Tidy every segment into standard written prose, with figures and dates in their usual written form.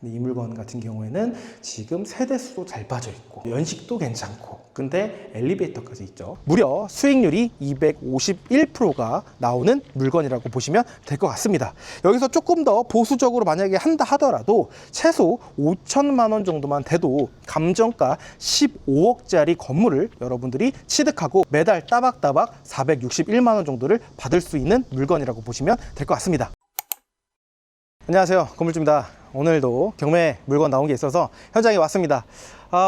근데 이 물건 같은 경우에는 지금 세대수도 잘 빠져 있고 연식도 괜찮고 근데 엘리베이터까지 있죠. 무려 수익률이 251%가 나오는 물건이라고 보시면 될 것 같습니다. 여기서 조금 더 보수적으로 만약에 한다 하더라도 최소 5천만 원 정도만 돼도 감정가 15억짜리 건물을 여러분들이 취득하고 매달 따박따박 461만 원 정도를 받을 수 있는 물건이라고 보시면 될 것 같습니다. 안녕하세요, 건물주입니다. 오늘도 경매 물건 나온 게 있어서 현장에 왔습니다.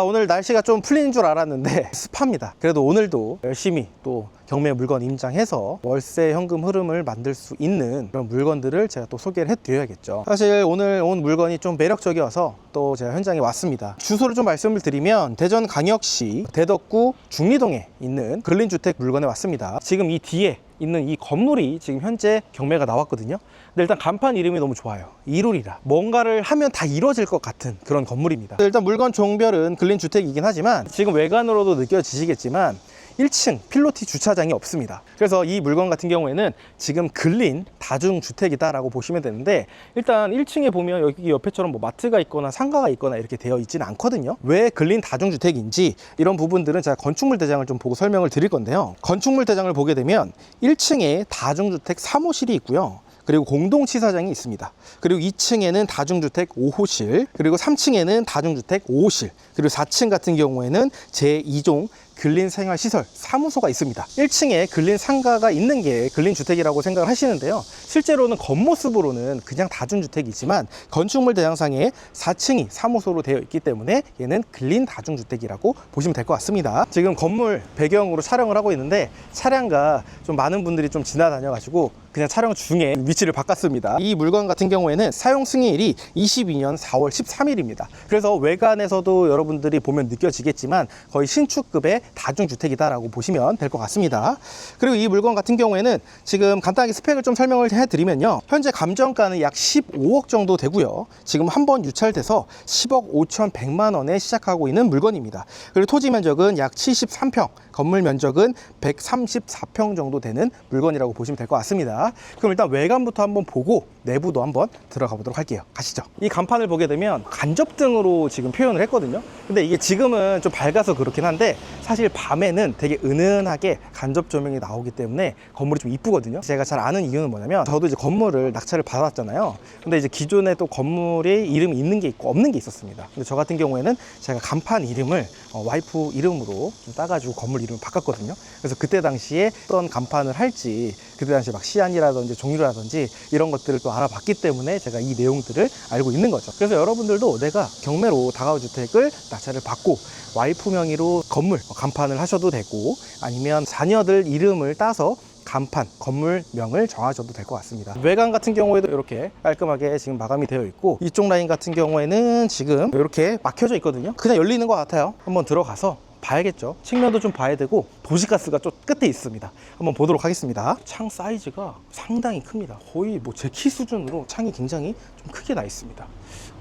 오늘 날씨가 좀 풀리는 줄 알았는데 습합니다. 그래도 오늘도 열심히 또 경매 물건 임장해서 월세 현금 흐름을 만들 수 있는 그런 물건들을 제가 또 소개를 해드려야겠죠. 사실 오늘 온 물건이 좀 매력적이어서 또 제가 현장에 왔습니다. 주소를 좀 말씀을 드리면 대전광역시 대덕구 중리동에 있는 근린주택 물건에 왔습니다. 지금 이 뒤에 있는 이 건물이 지금 현재 경매가 나왔거든요. 근데 일단 간판 이름이 너무 좋아요. 이룰이라. 뭔가를 하면 다 이루어질 것 같은 그런 건물입니다. 일단 물건 종별은 근린주택이긴 하지만 지금 외관으로도 느껴지시겠지만 1층 필로티 주차장이 없습니다. 그래서 이 물건 같은 경우에는 지금 근린 다중주택이다 라고 보시면 되는데, 일단 1층에 보면 여기 옆에처럼 뭐 마트가 있거나 상가가 있거나 이렇게 되어 있지는 않거든요. 왜 근린 다중주택인지 이런 부분들은 제가 건축물 대장을 좀 보고 설명을 드릴 건데요. 건축물 대장을 보게 되면 1층에 다중주택 사무실이 있고요, 그리고 공동치사장이 있습니다. 그리고 2층에는 다중주택 5호실, 그리고 3층에는 다중주택 5호실, 그리고 4층 같은 경우에는 제2종 근린생활시설 사무소가 있습니다. 1층에 근린상가가 있는 게 근린주택이라고 생각을 하시는데요, 실제로는 겉모습으로는 그냥 다중주택이지만 건축물 대장상에 4층이 사무소로 되어 있기 때문에 얘는 근린다중주택이라고 보시면 될 것 같습니다. 지금 건물 배경으로 촬영을 하고 있는데 차량과 좀 많은 분들이 좀 지나다녀 가지고 그냥 촬영 중에 위치를 바꿨습니다. 이 물건 같은 경우에는 사용 승인일이 22년 4월 13일입니다. 그래서 외관에서도 여러분들이 보면 느껴지겠지만 거의 신축급의 다중주택이다라고 보시면 될 것 같습니다. 그리고 이 물건 같은 경우에는 지금 간단하게 스펙을 좀 설명을 해드리면요, 현재 감정가는 약 15억 정도 되고요, 지금 한번 유찰돼서 10억 5,100만 원에 시작하고 있는 물건입니다. 그리고 토지 면적은 약 73평, 건물 면적은 134평 정도 되는 물건이라고 보시면 될 것 같습니다. 그럼 일단 외관부터 한번 보고 내부도 한번 들어가 보도록 할게요. 가시죠. 이 간판을 보게 되면 간접등으로 지금 표현을 했거든요. 근데 이게 지금은 좀 밝아서 그렇긴 한데 사실 밤에는 되게 은은하게 간접 조명이 나오기 때문에 건물이 좀 이쁘거든요. 제가 잘 아는 이유는 뭐냐면, 저도 이제 건물을 낙찰을 받았잖아요. 근데 이제 기존에 또 건물에 이름이 있는 게 있고 없는 게 있었습니다. 근데 저 같은 경우에는 제가 간판 이름을 와이프 이름으로 좀 따가지고 건물 이름을 바꿨거든요. 그래서 그때 당시에 어떤 간판을 할지, 그때 당시에 막 시안이라든지 종류라든지 이런 것들을 또 알아봤기 때문에 제가 이 내용들을 알고 있는 거죠. 그래서 여러분들도 내가 경매로 다가구 주택을 낙찰을 받고 와이프 명의로 건물 간판을 하셔도 되고, 아니면 자녀들 이름을 따서 간판, 건물명을 정하셔도 될 것 같습니다. 외관 같은 경우에도 이렇게 깔끔하게 지금 마감이 되어 있고, 이쪽 라인 같은 경우에는 지금 이렇게 막혀져 있거든요. 그냥 열리는 것 같아요. 한번 들어가서 봐야겠죠. 측면도 좀 봐야 되고, 도시가스가 좀 끝에 있습니다. 한번 보도록 하겠습니다. 창 사이즈가 상당히 큽니다. 거의 뭐 제 키 수준으로 창이 굉장히 좀 크게 나 있습니다.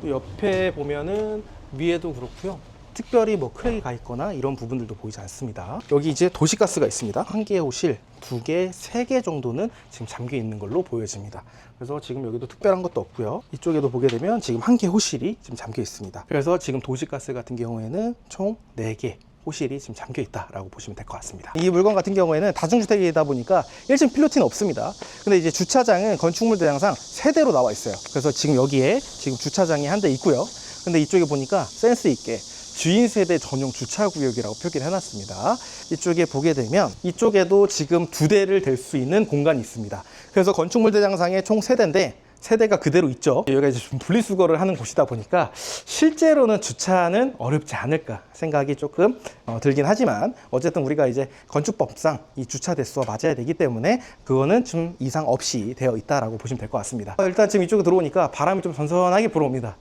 또 옆에 보면은 위에도 그렇고요, 특별히 뭐 크랙이 가 있거나 이런 부분들도 보이지 않습니다. 여기 이제 도시가스가 있습니다. 1개 호실, 2개, 3개 정도는 지금 잠겨 있는 걸로 보여집니다. 그래서 지금 여기도 특별한 것도 없고요, 이쪽에도 보게 되면 지금 1개 호실이 지금 잠겨 있습니다. 그래서 지금 도시가스 같은 경우에는 총 4개 호실이 지금 잠겨 있다라고 보시면 될 것 같습니다. 이 물건 같은 경우에는 다중주택이다 보니까 1층 필로티는 없습니다. 근데 이제 주차장은 건축물 대장상 세대로 나와 있어요. 그래서 지금 여기에 지금 주차장이 한 대 있고요, 근데 이쪽에 보니까 센스 있게 주인 세대 전용 주차구역이라고 표기를 해놨습니다. 이쪽에 보게 되면 이쪽에도 지금 2대를 댈 수 있는 공간이 있습니다. 그래서 건축물 대장상에 총 3대인데 세대가 그대로 있죠. 여기가 이제 좀 분리수거를 하는 곳이다 보니까 실제로는 주차는 어렵지 않을까 생각이 조금 들긴 하지만, 어쨌든 우리가 이제 건축법상 이 주차 대수와 맞아야 되기 때문에 그거는 좀 이상 없이 되어 있다라고 보시면 될 것 같습니다. 일단 지금 이쪽에 들어오니까 바람이 좀 선선하게 불어옵니다.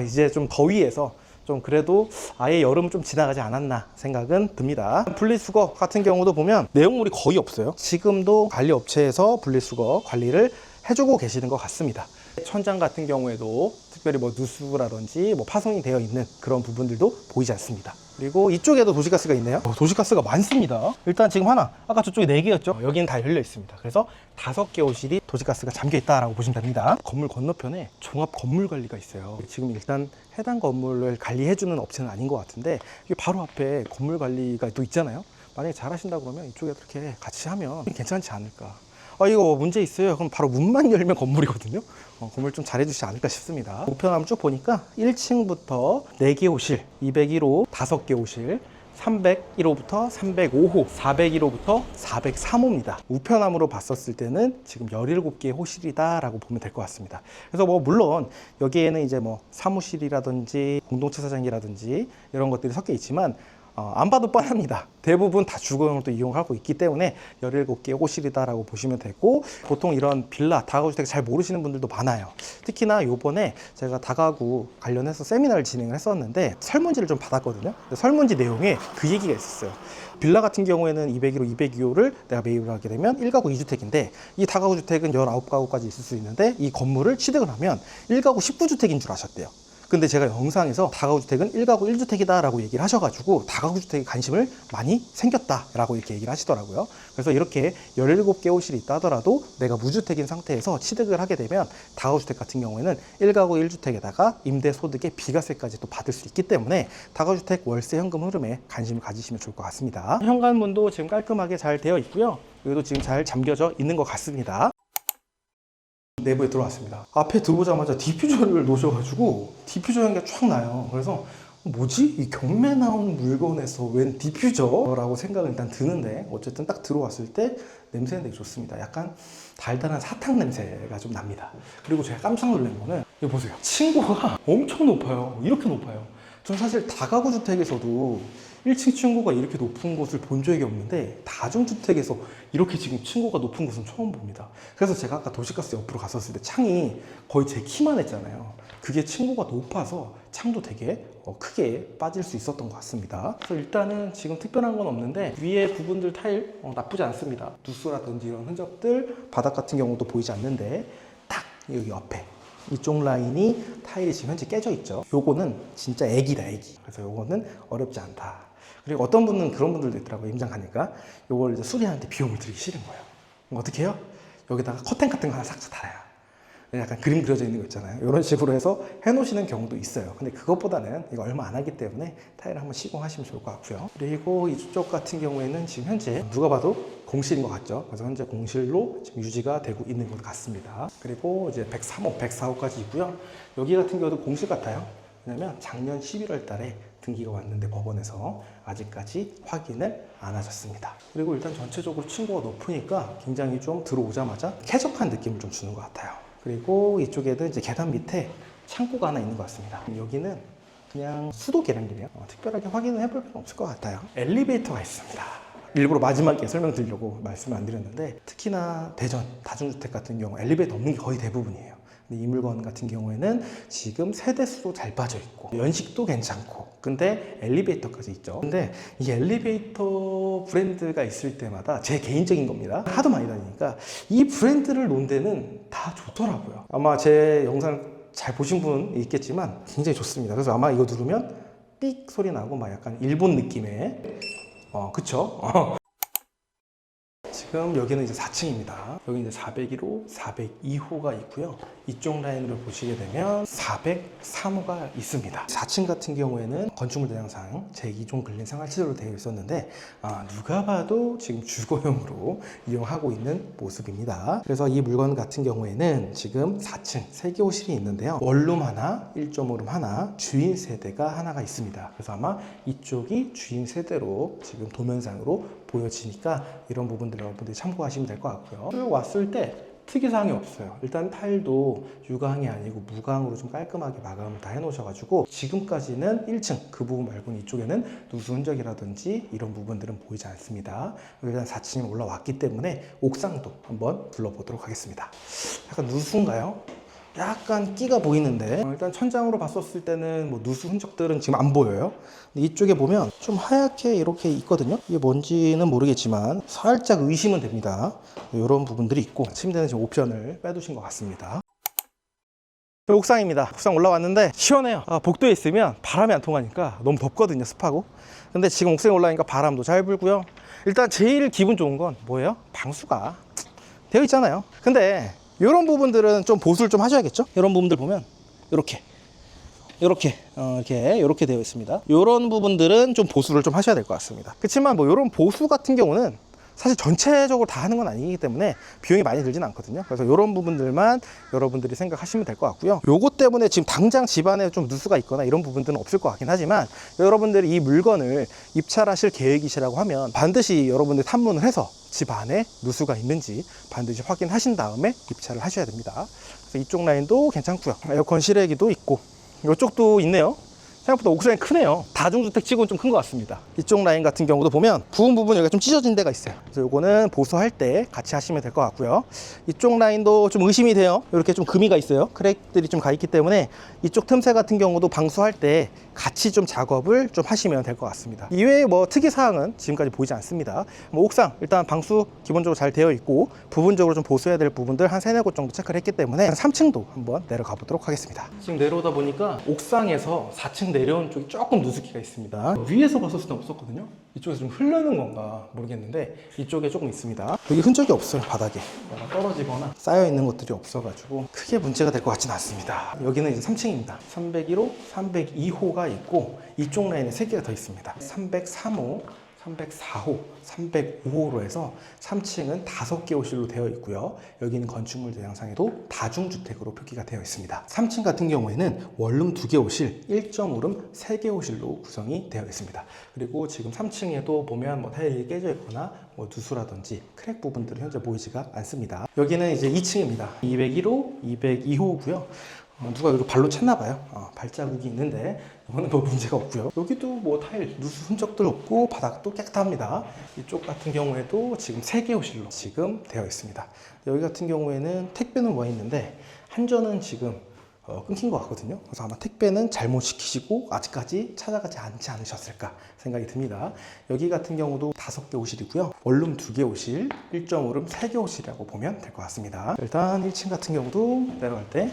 이제 좀 더위에서 좀 그래도 아예 여름은 좀 지나가지 않았나 생각은 듭니다. 분리수거 같은 경우도 보면 내용물이 거의 없어요. 지금도 관리업체에서 분리수거 관리를 해주고 계시는 것 같습니다. 천장 같은 경우에도 특별히 뭐 누수라든지 뭐 파손이 되어 있는 그런 부분들도 보이지 않습니다. 그리고 이쪽에도 도시가스가 있네요. 도시가스가 많습니다. 일단 지금 하나, 아까 저쪽에 4개였죠. 여기는 다 열려 있습니다. 그래서 5개 호실이 도시가스가 잠겨 있다라고 보시면 됩니다. 건물 건너편에 종합 건물 관리가 있어요. 지금 일단 해당 건물을 관리해주는 업체는 아닌 것 같은데 이게 바로 앞에 건물 관리가 또 있잖아요. 만약에 잘 하신다 그러면 이쪽에 이렇게 같이 하면 괜찮지 않을까. 이거 문제 있어요. 그럼 바로 문만 열면 건물이거든요. 건물 좀 잘해주시지 않을까 싶습니다. 우편함 쭉 보니까 1층부터 4개 호실, 201호 5개 호실, 301호부터 305호, 401호부터 403호입니다. 우편함으로 봤었을 때는 지금 17개의 호실이다라고 보면 될 것 같습니다. 그래서 뭐 물론 여기에는 이제 뭐 사무실이라든지 공동체사장이라든지 이런 것들이 섞여 있지만 안 봐도 뻔합니다. 대부분 다 주거용으로 또 이용하고 있기 때문에 17개의 호실이다라고 보시면 되고, 보통 이런 빌라, 다가구 주택 잘 모르시는 분들도 많아요. 특히나 요번에 제가 다가구 관련해서 세미나를 진행을 했었는데 설문지를 좀 받았거든요. 설문지 내용에 그 얘기가 있었어요. 빌라 같은 경우에는 201호, 202호를 내가 매입을 하게 되면 1가구 2주택인데 이 다가구 주택은 19가구까지 있을 수 있는데 이 건물을 취득을 하면 1가구 19주택인 줄 아셨대요. 근데 제가 영상에서 다가구 주택은 1가구 1주택이다 라고 얘기를 하셔가지고 다가구 주택에 관심을 많이 생겼다 라고 이렇게 얘기를 하시더라고요. 그래서 이렇게 17개 호실이 있다 하더라도 내가 무주택인 상태에서 취득을 하게 되면 다가구 주택 같은 경우에는 1가구 1주택에다가 임대소득의 비과세까지 또 받을 수 있기 때문에 다가구 주택 월세 현금 흐름에 관심을 가지시면 좋을 것 같습니다. 현관문도 지금 깔끔하게 잘 되어 있고요. 여기도 지금 잘 잠겨져 있는 것 같습니다. 내부에 들어왔습니다. 앞에 들어오자마자 디퓨저를 놓으셔가지고 디퓨저 향기가 쫙 나요. 그래서 뭐지? 이 경매 나온 물건에서 웬 디퓨저라고 생각은 일단 드는데 어쨌든 딱 들어왔을 때 냄새는 되게 좋습니다. 약간 달달한 사탕 냄새가 좀 납니다. 그리고 제가 깜짝 놀란 거는 이거 보세요. 층고가 엄청 높아요. 이렇게 높아요. 전 사실 다가구 주택에서도 1층 층고가 이렇게 높은 곳을 본 적이 없는데 다중주택에서 이렇게 지금 층고가 높은 곳은 처음 봅니다. 그래서 제가 아까 도시가스 옆으로 갔었을 때 창이 거의 제 키만 했잖아요. 그게 층고가 높아서 창도 되게 크게 빠질 수 있었던 것 같습니다. 그래서 일단은 지금 특별한 건 없는데 위에 부분들 타일 나쁘지 않습니다. 누수라든지 이런 흔적들, 바닥 같은 경우도 보이지 않는데 딱 여기 옆에 이쪽 라인이 타일이 지금 현재 깨져 있죠. 요거는 진짜 애기다, 애기. 그래서 요거는 어렵지 않다. 그리고 어떤 분은 그런 분들도 있더라고요. 임장 가니까 요걸 이제 수리하는데 비용을 들이기 싫은 거예요. 그럼 어떻게 해요? 여기다가 커튼 같은 거 하나 싹 달아요. 약간 그림 그려져 있는 거 있잖아요. 이런 식으로 해서 해놓으시는 경우도 있어요. 근데 그것보다는 이거 얼마 안 하기 때문에 타일 한번 시공하시면 좋을 것 같고요. 그리고 이쪽 같은 경우에는 지금 현재 누가 봐도 공실인 것 같죠. 그래서 현재 공실로 지금 유지가 되고 있는 것 같습니다. 그리고 이제 103호, 104호까지 있고요. 여기 같은 경우도 공실 같아요. 왜냐면 작년 11월 달에 등기가 왔는데 법원에서 아직까지 확인을 안 하셨습니다. 그리고 일단 전체적으로 층고가 높으니까 굉장히 좀 들어오자마자 쾌적한 느낌을 좀 주는 것 같아요. 그리고 이쪽에는 이제 계단 밑에 창고가 하나 있는 것 같습니다. 여기는 그냥 수도 계량기네요. 특별하게 확인을 해볼 필요는 없을 것 같아요. 엘리베이터가 있습니다. 일부러 마지막에 설명드리려고 말씀을 안 드렸는데 특히나 대전 다중주택 같은 경우 엘리베이터 없는 게 거의 대부분이에요. 근데 이 물건 같은 경우에는 지금 세대수도 잘 빠져 있고 연식도 괜찮고 근데 엘리베이터까지 있죠. 근데 이 엘리베이터 브랜드가 있을 때마다 제 개인적인 겁니다. 하도 많이 다니니까 이 브랜드를 놓은 데는 다 좋더라고요. 아마 제 영상 잘 보신 분 있겠지만 굉장히 좋습니다. 그래서 아마 이거 누르면 삑 소리 나고 막 약간 일본 느낌의 그쵸? 지금 여기는 이제 4층입니다. 여기 이제 401호, 402호가 있고요. 이쪽 라인으로 보시게 되면 403호가 있습니다. 4층 같은 경우에는 건축물 대장상 제2종 근린 생활시설로 되어 있었는데 누가 봐도 지금 주거용으로 이용하고 있는 모습입니다. 그래서 이 물건 같은 경우에는 지금 4층 3개 호실이 있는데요. 원룸 하나, 1.5룸 하나, 주인 세대가 하나가 있습니다. 그래서 아마 이쪽이 주인 세대로 지금 도면상으로 보여지니까 이런 부분들 여러분들이 참고하시면 될 것 같고요. 쭉 왔을 때 특이사항이 없어요. 일단 타일도 유광이 아니고 무광으로 좀 깔끔하게 마감을 다 해놓으셔가지고 지금까지는 1층 그 부분 말고는 이쪽에는 누수 흔적이라든지 이런 부분들은 보이지 않습니다. 일단 4층에 올라왔기 때문에 옥상도 한번 둘러보도록 하겠습니다. 약간 누수인가요? 약간 끼가 보이는데 일단 천장으로 봤었을 때는 뭐 누수 흔적들은 지금 안 보여요. 근데 이쪽에 보면 좀 하얗게 이렇게 있거든요. 이게 뭔지는 모르겠지만 살짝 의심은 됩니다. 이런 부분들이 있고 침대는 지금 옵션을 빼두신 것 같습니다. 옥상입니다. 옥상 올라왔는데 시원해요. 복도에 있으면 바람이 안 통하니까 너무 덥거든요. 습하고. 근데 지금 옥상에 올라오니까 바람도 잘 불고요. 일단 제일 기분 좋은 건 뭐예요? 방수가 되어 있잖아요. 근데 이런 부분들은 좀 보수를 좀 하셔야겠죠. 이런 부분들 보면 이렇게 되어 있습니다. 이런 부분들은 좀 보수를 좀 하셔야 될 것 같습니다. 그렇지만 뭐 이런 보수 같은 경우는 사실 전체적으로 다 하는 건 아니기 때문에 비용이 많이 들진 않거든요. 그래서 이런 부분들만 여러분들이 생각하시면 될 것 같고요. 요것 때문에 지금 당장 집안에 좀 누수가 있거나 이런 부분들은 없을 것 같긴 하지만, 여러분들이 이 물건을 입찰하실 계획이시라고 하면 반드시 여러분들이 탐문을 해서 집 안에 누수가 있는지 반드시 확인하신 다음에 입찰을 하셔야 됩니다. 그래서 이쪽 라인도 괜찮고요. 에어컨 실외기도 있고, 이쪽도 있네요. 생각보다 옥상이 크네요. 다중주택 치고는 좀 큰 것 같습니다. 이쪽 라인 같은 경우도 보면 부은 부분 여기가 좀 찢어진 데가 있어요. 그래서 요거는 보수할 때 같이 하시면 될 것 같고요. 이쪽 라인도 좀 의심이 돼요. 이렇게 좀 금이가 있어요. 크랙들이 좀 가 있기 때문에 이쪽 틈새 같은 경우도 방수할 때 같이 좀 작업을 좀 하시면 될 것 같습니다. 이외에 뭐 특이사항은 지금까지 보이지 않습니다. 뭐 옥상 일단 방수 기본적으로 잘 되어 있고, 부분적으로 좀 보수해야 될 부분들 한 3-4곳 정도 체크를 했기 때문에 3층도 한번 내려가 보도록 하겠습니다. 지금 내려오다 보니까 옥상에서 4층 내려온 쪽이 조금 누수기가 있습니다. 위에서 봤을 때는 없었거든요. 이쪽에서 좀 흐르는 건가 모르겠는데 이쪽에 조금 있습니다. 여기 흔적이 없어요. 바닥에 뭐가 떨어지거나 쌓여 있는 것들이 없어가지고 크게 문제가 될 것 같지는 않습니다. 여기는 이제 3층입니다 301호, 302호가 있고 이쪽 라인에 3개가 더 있습니다. 303호, 304호, 305호로 해서 3층은 5개 호실로 되어 있고요. 여기는 건축물 대장상에도 다중주택으로 표기가 되어 있습니다. 3층 같은 경우에는 원룸 2개 호실, 1.5룸 3개 호실로 구성이 되어 있습니다. 그리고 지금 3층에도 보면 뭐 타일이 깨져 있거나 뭐 누수라든지 크랙 부분들은 현재 보이지가 않습니다. 여기는 이제 2층입니다. 201호, 202호고요. 누가 여기 발로 찼나봐요. 발자국이 있는데 이거는 뭐 문제가 없고요. 여기도 뭐 타일 누수 흔적들 없고 바닥도 깨끗합니다. 이쪽 같은 경우에도 지금 3개 호실로 지금 되어 있습니다. 여기 같은 경우에는 택배는 와 있는데 한전은 지금 끊긴 것 같거든요. 그래서 아마 택배는 잘못 시키시고 아직까지 찾아가지 않지 않으셨을까 생각이 듭니다. 여기 같은 경우도 5개 호실이고요. 원룸 2개 호실, 1.5룸 3개 호실이라고 보면 될 것 같습니다. 일단 1층 같은 경우도 내려갈 때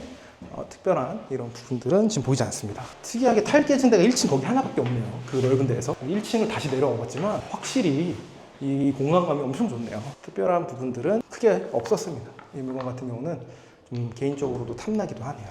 특별한 이런 부분들은 지금 보이지 않습니다. 특이하게 타일 깨진 데가 1층 거기 하나밖에 없네요. 그 넓은 데에서 1층을 다시 내려와 봤지만 확실히 이 공간감이 엄청 좋네요. 특별한 부분들은 크게 없었습니다. 이 물건 같은 경우는 좀 개인적으로도 탐나기도 하네요.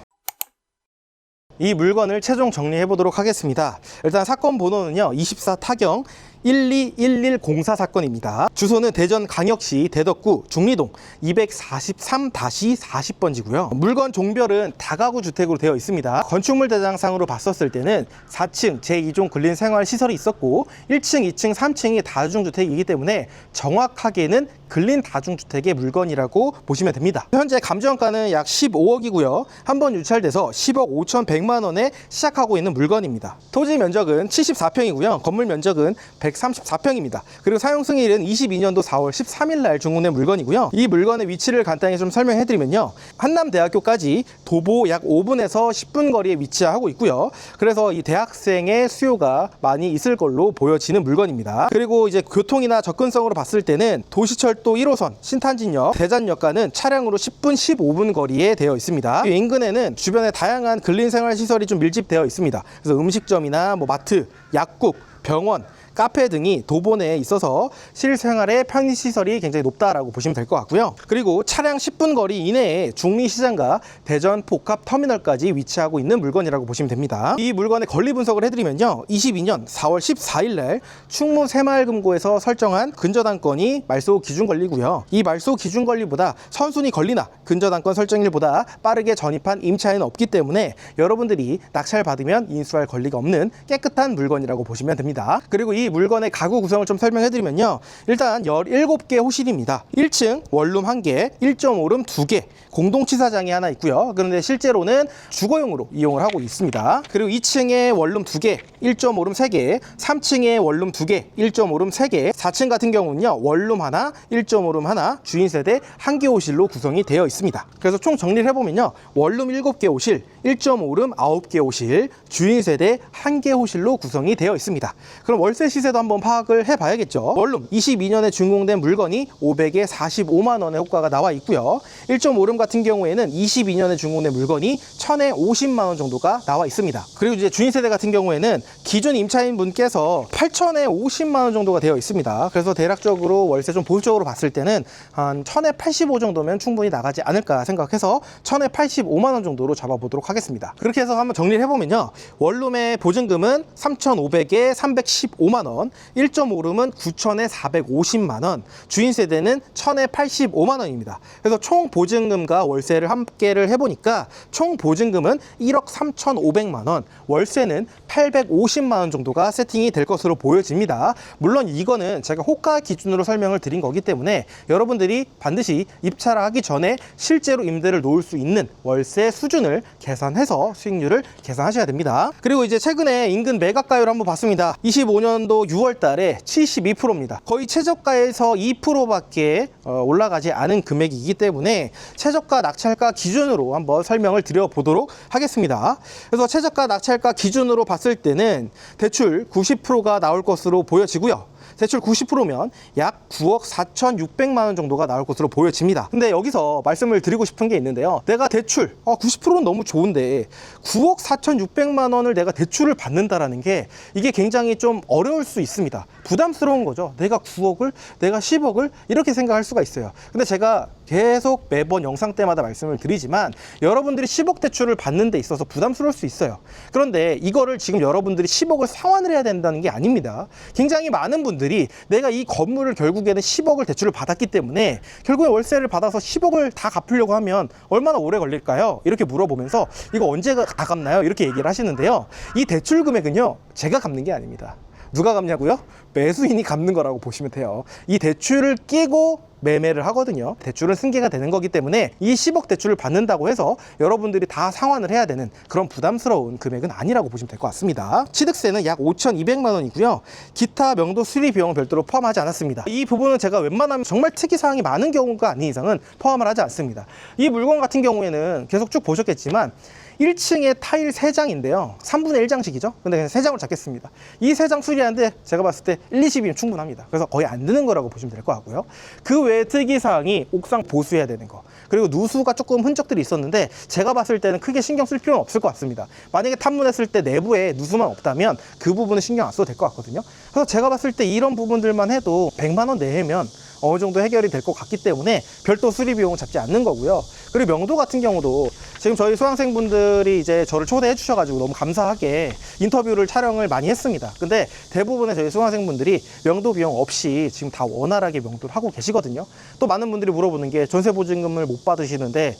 이 물건을 최종 정리해 보도록 하겠습니다. 일단 사건 번호는요 24 타경 121104 사건입니다. 주소는 대전광역시 대덕구 중리동 243-40번지고요. 물건 종별은 다가구 주택으로 되어 있습니다. 건축물 대장상으로 봤었을 때는 4층 제2종 근린생활시설이 있었고 1층, 2층, 3층이 다중주택이기 때문에 정확하게는 근린 다중주택의 물건이라고 보시면 됩니다. 현재 감정가는 약 15억이고요. 한번 유찰돼서 10억 5,100만 원에 시작하고 있는 물건입니다. 토지 면적은 74평이고요. 건물 면적은 134평입니다. 그리고 사용 승일은 22년도 4월 13일 날 중공된 물건이고요. 이 물건의 위치를 간단히 좀 설명해드리면요. 한남대학교까지 도보 약 5분에서 10분 거리에 위치하고 있고요. 그래서 이 대학생의 수요가 많이 있을 걸로 보여지는 물건입니다. 그리고 이제 교통이나 접근성으로 봤을 때는 도시철도 1호선 신탄진역, 대잔역과는 차량으로 10분, 15분 거리에 되어 있습니다. 이 인근에는 주변에 다양한 근린생활시설이 좀 밀집되어 있습니다. 그래서 음식점이나 뭐 마트, 약국, 병원, 카페 등이 도보 내에 있어서 실생활의 편의시설이 굉장히 높다라고 보시면 될 것 같고요. 그리고 차량 10분 거리 이내에 중리시장과 대전 복합터미널까지 위치하고 있는 물건이라고 보시면 됩니다. 이 물건의 권리 분석을 해드리면요. 22년 4월 14일 날 충무 새마을금고에서 설정한 근저당권이 말소 기준 권리고요. 이 말소 기준 권리보다 선순위 권리나 근저당권 설정일보다 빠르게 전입한 임차인은 없기 때문에 여러분들이 낙찰 받으면 인수할 권리가 없는 깨끗한 물건이라고 보시면 됩니다. 그리고 이 물건의 가구 구성을 좀 설명해드리면요. 일단 17개 호실입니다. 1층 원룸 1개, 1.5룸 2개, 공동치사장이 하나 있고요. 그런데 실제로는 주거용으로 이용을 하고 있습니다. 그리고 2층에 원룸 2개, 1.5룸 3개, 3층에 원룸 2개, 1.5룸 3개, 4층 같은 경우는요. 원룸 하나, 1.5룸 하나, 주인세대 1개 호실로 구성이 되어 있습니다. 그래서 총 정리를 해보면요. 원룸 7개 호실, 1.5룸 9개 호실, 주인세대 1개 호실로 구성이 되어 있습니다. 그럼 월세 시세도 한번 파악을 해봐야겠죠. 원룸 22년에 준공된 물건이 500에 45만 원의 호가가 나와 있고요. 1.5룸 같은 경우에는 22년에 준공된 물건이 1000에 50만 원 정도가 나와 있습니다. 그리고 이제 주인 세대 같은 경우에는 기존 임차인 분께서 8000에 50만 원 정도가 되어 있습니다. 그래서 대략적으로 월세 좀 보수적으로 봤을 때는 한 1000에 85 정도면 충분히 나가지 않을까 생각해서 1000에 85만 원 정도로 잡아보도록 하겠습니다. 그렇게 해서 한번 정리를 해보면요, 원룸의 보증금은 3500에 315만 원, 1.5룸은 9000에 450만 원, 주인 세대는 1000에 85만 원입니다. 그래서 총 보증금과 월세를 함께를 해보니까 총 보증금은 1억 3,500만 원, 월세는 850만 원 정도가 세팅이 될 것으로 보여집니다. 물론 이거는 제가 호가 기준으로 설명을 드린 거기 때문에 여러분들이 반드시 입차를 하기 전에 실제로 임대를 놓을 수 있는 월세 수준을 계산해서 수익률을 계산하셔야 됩니다. 그리고 이제 최근에 인근 매각가율을 한번 봤습니다. 25년도 6월 달에 72%입니다. 거의 최저가에서 2%밖에 올라가지 않은 금액이기 때문에 최저가 낙찰가 기준으로 한번 설명을 드려보도록 하겠습니다. 그래서 최저가 낙찰가 기준으로 봤을 때는 대출 90%가 나올 것으로 보여지고요. 대출 90%면 약 9억 4,600만 원 정도가 나올 것으로 보여집니다. 근데 여기서 말씀을 드리고 싶은 게 있는데요. 내가 대출 90%는 너무 좋은데 9억 4,600만 원을 내가 대출을 받는다라는 게 이게 굉장히 좀 어려울 수 있습니다. 부담스러운 거죠. 내가 9억을, 내가 10억을 이렇게 생각할 수가 있어요. 근데 제가 계속 매번 영상 때마다 말씀을 드리지만 여러분들이 10억 대출을 받는 데 있어서 부담스러울 수 있어요. 그런데 이거를 지금 여러분들이 10억을 상환을 해야 된다는 게 아닙니다. 굉장히 많은 분들이 내가 이 건물을 결국에는 10억을 대출을 받았기 때문에 결국에 월세를 받아서 10억을 다 갚으려고 하면 얼마나 오래 걸릴까요? 이렇게 물어보면서 이거 언제 다 갚나요? 이렇게 얘기를 하시는데요. 이 대출 금액은요, 제가 갚는 게 아닙니다. 누가 갚냐고요? 매수인이 갚는 거라고 보시면 돼요. 이 대출을 끼고 매매를 하거든요. 대출은 승계가 되는 거기 때문에 이 10억 대출을 받는다고 해서 여러분들이 다 상환을 해야 되는 그런 부담스러운 금액은 아니라고 보시면 될 것 같습니다. 취득세는 약 5,200만 원이고요. 기타 명도 수리 비용은 별도로 포함하지 않았습니다. 이 부분은 제가 웬만하면 정말 특이사항이 많은 경우가 아닌 이상은 포함을 하지 않습니다. 이 물건 같은 경우에는 계속 쭉 보셨겠지만 1층에 타일 3장인데요. 3분의 1장씩이죠. 근데 그냥 3장을 잡겠습니다. 이 3장 수리하는데 제가 봤을 때 1, 20이면 충분합니다. 그래서 거의 안 드는 거라고 보시면 될 것 같고요. 그 외에 특이사항이 옥상 보수해야 되는 거. 그리고 누수가 조금 흔적들이 있었는데 제가 봤을 때는 크게 신경 쓸 필요는 없을 것 같습니다. 만약에 탐문했을 때 내부에 누수만 없다면 그 부분은 신경 안 써도 될 것 같거든요. 그래서 제가 봤을 때 이런 부분들만 해도 100만 원 내면 어느 정도 해결이 될 것 같기 때문에 별도 수리 비용은 잡지 않는 거고요. 그리고 명도 같은 경우도 지금 저희 수강생분들이 이제 저를 초대해 주셔가지고 너무 감사하게 인터뷰를 촬영을 많이 했습니다. 근데 대부분의 저희 수강생분들이 명도 비용 없이 지금 다 원활하게 명도를 하고 계시거든요. 또 많은 분들이 물어보는 게 전세 보증금을 못 받으시는데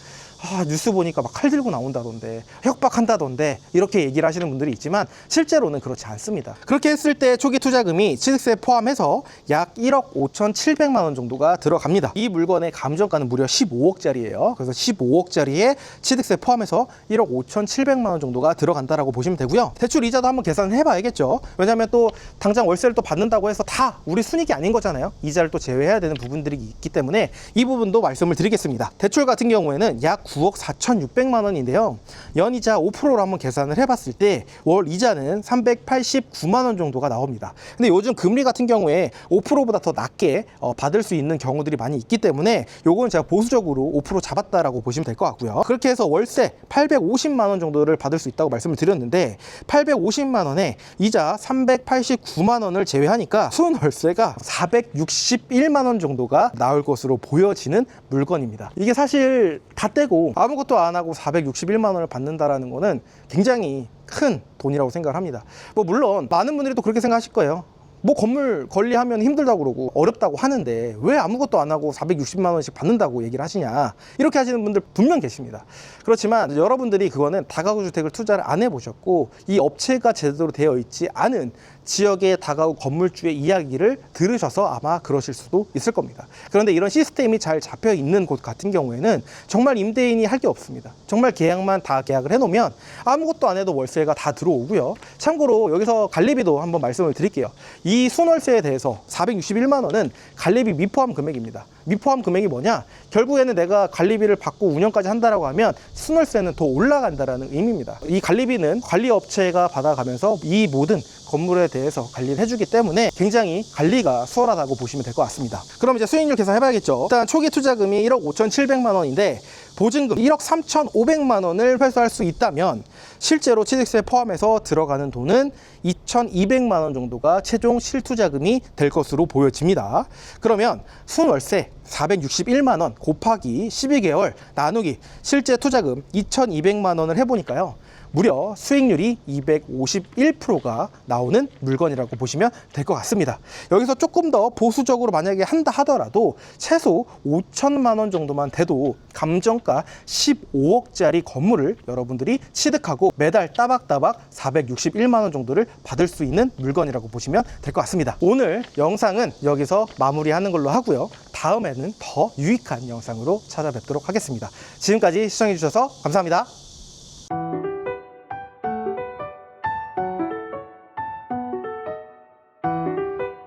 뉴스 보니까 막 칼 들고 나온다던데, 협박한다던데 이렇게 얘기를 하시는 분들이 있지만 실제로는 그렇지 않습니다. 그렇게 했을 때 초기 투자금이 취득세 포함해서 약 1억 5,700만 원 정도가 들어갑니다. 이 물건의 감정가는 무려 15억짜리예요. 그래서 15억짜리에 취득세 포함해서 1억 5,700만 원 정도가 들어간다라고 보시면 되고요. 대출 이자도 한번 계산을 해봐야겠죠. 왜냐하면 또 당장 월세를 또 받는다고 해서 다 우리 순익이 아닌 거잖아요. 이자를 또 제외해야 되는 부분들이 있기 때문에 이 부분도 말씀을 드리겠습니다. 대출 같은 경우에는 약 9억 4,600만 원인데요. 연이자 5%로 한번 계산을 해봤을 때 월 이자는 389만 원 정도가 나옵니다. 근데 요즘 금리 같은 경우에 5%보다 더 낮게 받을 수 있는 경우들이 많이 있기 때문에 요거는 제가 보수적으로 5% 잡았다라고 보시면 될 것 같고요. 그렇게 해서 월세 850만 원 정도를 받을 수 있다고 말씀을 드렸는데 850만 원에 이자 389만 원을 제외하니까 순 월세가 461만 원 정도가 나올 것으로 보여지는 물건입니다. 이게 사실 다 떼고 아무것도 안 하고 461만 원을 받는다라는 거는 굉장히 큰 돈이라고 생각을 합니다. 물론 많은 분들이 또 그렇게 생각하실 거예요. 건물 관리하면 힘들다고 그러고 어렵다고 하는데 왜 아무것도 안 하고 460만 원씩 받는다고 얘기를 하시냐, 이렇게 하시는 분들 분명 계십니다. 그렇지만 여러분들이 그거는 다가구 주택을 투자를 안 해보셨고 이 업체가 제대로 되어 있지 않은 지역의 다가구 건물주의 이야기를 들으셔서 아마 그러실 수도 있을 겁니다. 그런데 이런 시스템이 잘 잡혀 있는 곳 같은 경우에는 정말 임대인이 할 게 없습니다. 정말 계약만 다 계약을 해놓으면 아무것도 안 해도 월세가 다 들어오고요. 참고로 여기서 관리비도 한번 말씀을 드릴게요. 이 순월세에 대해서 461만 원은 관리비 미포함 금액입니다. 미포함 금액이 뭐냐? 결국에는 내가 관리비를 받고 운영까지 한다라고 하면 순월세는 더 올라간다라는 의미입니다. 이 관리비는 관리업체가 받아가면서 이 모든 건물에 대해서 관리를 해주기 때문에 굉장히 관리가 수월하다고 보시면 될 것 같습니다. 그럼 이제 수익률 계산해봐야겠죠. 일단 초기 투자금이 1억 5,700만 원인데 보증금 1억 3,500만 원을 회수할 수 있다면 실제로 취득세 포함해서 들어가는 돈은 2,200만 원 정도가 최종 실투자금이 될 것으로 보여집니다. 그러면 순월세 461만 원 곱하기 12개월 나누기 실제 투자금 2,200만 원을 해보니까요. 무려 수익률이 251%가 나오는 물건이라고 보시면 될 것 같습니다. 여기서 조금 더 보수적으로 만약에 한다 하더라도 최소 5천만 원 정도만 돼도 감정가 15억짜리 건물을 여러분들이 취득하고 매달 따박따박 461만 원 정도를 받을 수 있는 물건이라고 보시면 될 것 같습니다. 오늘 영상은 여기서 마무리하는 걸로 하고요. 다음에는 더 유익한 영상으로 찾아뵙도록 하겠습니다. 지금까지 시청해 주셔서 감사합니다.